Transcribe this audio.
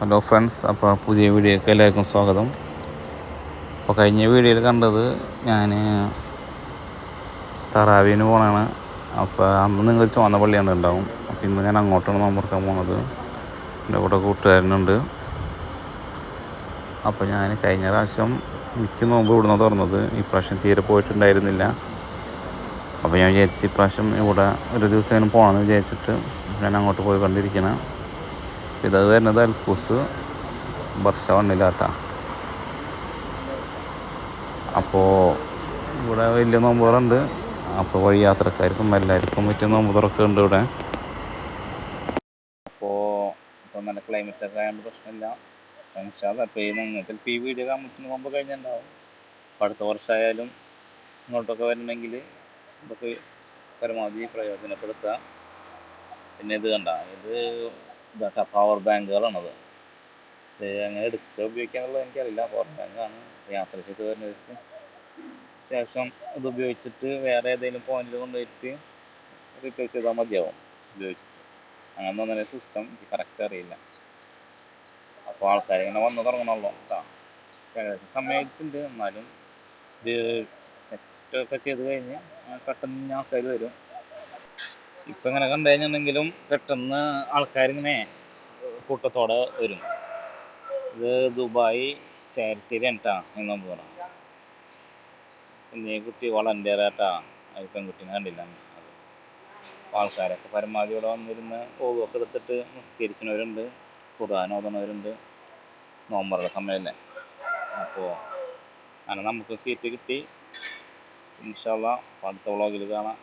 Hello friends, അപ്പോൾ പുതിയ വീഡിയോയ്ക്ക് എല്ലാവർക്കും സ്വാഗതം. അപ്പോൾ കഴിഞ്ഞ വീഡിയോയിൽ കണ്ടത് ഞാൻ തറാവീന് പോകണതാണ്. അപ്പോൾ അന്ന് നിങ്ങൾ ചുവന്ന പള്ളിയാണ് ഉണ്ടാവും. അപ്പോൾ ഇന്ന് ഞാൻ അങ്ങോട്ടാണ് നോമ്പുറക്കാൻ പോകുന്നത്. എൻ്റെ കൂടെ കൂട്ടുകാരനുണ്ട്. അപ്പോൾ ഞാൻ കഴിഞ്ഞ പ്രാവശ്യം മിക്ക നോമ്പ് ഇവിടുന്ന് തുറന്നത്. ഇപ്രാവശ്യം തീരെ പോയിട്ടുണ്ടായിരുന്നില്ല. അപ്പോൾ ഞാൻ വിചാരിച്ച് ഇപ്രാവശ്യം ഇവിടെ ഒരു ദിവസം ഇങ്ങനെ പോകണമെന്ന് വിചാരിച്ചിട്ട് ഞാൻ അങ്ങോട്ട് പോയി കണ്ടിരിക്കണം. ഇതത് വരുന്നത് അൽക്കൂസ് വർഷ വണ്ണിലാട്ടാ. അപ്പോൾ ഇവിടെ വലിയ നോമ്പുകളുണ്ട്. അപ്പോൾ വഴി യാത്രക്കാർക്കും എല്ലാവർക്കും പറ്റിയ നോമ്പ് തുറക്കുന്നുണ്ട് ഇവിടെ. ഇപ്പോൾ നല്ല ക്ലൈമറ്റൊക്കെ ആയതുകൊണ്ട് പ്രശ്നമില്ല. അപ്പോൾ നിങ്ങൾക്ക് ഇപ്പോൾ ഈ വീഡിയോ കാണുന്നതിന് മുമ്പ് കഴിഞ്ഞിട്ടുണ്ടാവും. അപ്പോൾ അടുത്ത വർഷമായാലും ഇങ്ങോട്ടൊക്കെ വരണമെങ്കിൽ ഇതൊക്കെ പരമാവധി പ്രയോജനപ്പെടുത്തുക. പിന്നെ ഇത് കണ്ട, ഇത് ഇതാ പവർ ബാങ്കുകളാണത്. ഇത് അങ്ങനെ എടുക്കുക ഉപയോഗിക്കാനുള്ളത് എനിക്കറിയില്ല. പവർ ബാങ്കാണ്. യാത്ര ചെയ്ത് വരുന്നവർക്ക് ശേഷം ഇത് ഉപയോഗിച്ചിട്ട് വേറെ ഏതെങ്കിലും പോയിന്റിൽ കൊണ്ടുപോയിട്ട് റീപ്ലേസ് ചെയ്താൽ മതിയാവും ഉപയോഗിച്ചിട്ട്. അങ്ങനെ ഒന്നും സിസ്റ്റം എനിക്ക് കറക്റ്റ് അറിയില്ല. അപ്പോൾ ആൾക്കാരിങ്ങനെ വന്ന് തുടങ്ങണമല്ലോ കേട്ടോ. ഏകദേശം സമയമായിട്ടുണ്ട്. എന്നാലും ഇത് സെറ്റൊക്കെ ചെയ്ത് കഴിഞ്ഞ് പെട്ടെന്ന് ആൾക്കാർ വരും. ഇപ്പം ഇങ്ങനെ കണ്ടു കഴിഞ്ഞിട്ടുണ്ടെങ്കിലും പെട്ടെന്ന് ആൾക്കാരിങ്ങനെ കൂട്ടത്തോടെ വരും. ഇത് ദുബായ് ചാരിറ്റിയിലാണ് കേട്ടോ എന്ന് പോകണം. പിന്നെ ഈ കുട്ടി വളണ്ടിയറായിട്ടാ. അത് പെൺകുട്ടീനെ കണ്ടില്ല. അത് ആൾക്കാരൊക്കെ പരമാവധി ഇവിടെ വന്നിരുന്ന് ഓവൊക്കെ എടുത്തിട്ട് നിസ്കരിക്കുന്നവരുണ്ട്, ഖുർആൻ ഓതുന്നവരുണ്ട്. നോമ്പറുടെ സമയമല്ലേ. അപ്പോൾ അങ്ങനെ നമുക്ക് സീറ്റ് കിട്ടി. ഇൻഷാ അല്ലാഹ് അടുത്ത വ്ളോഗിൽ കാണാം.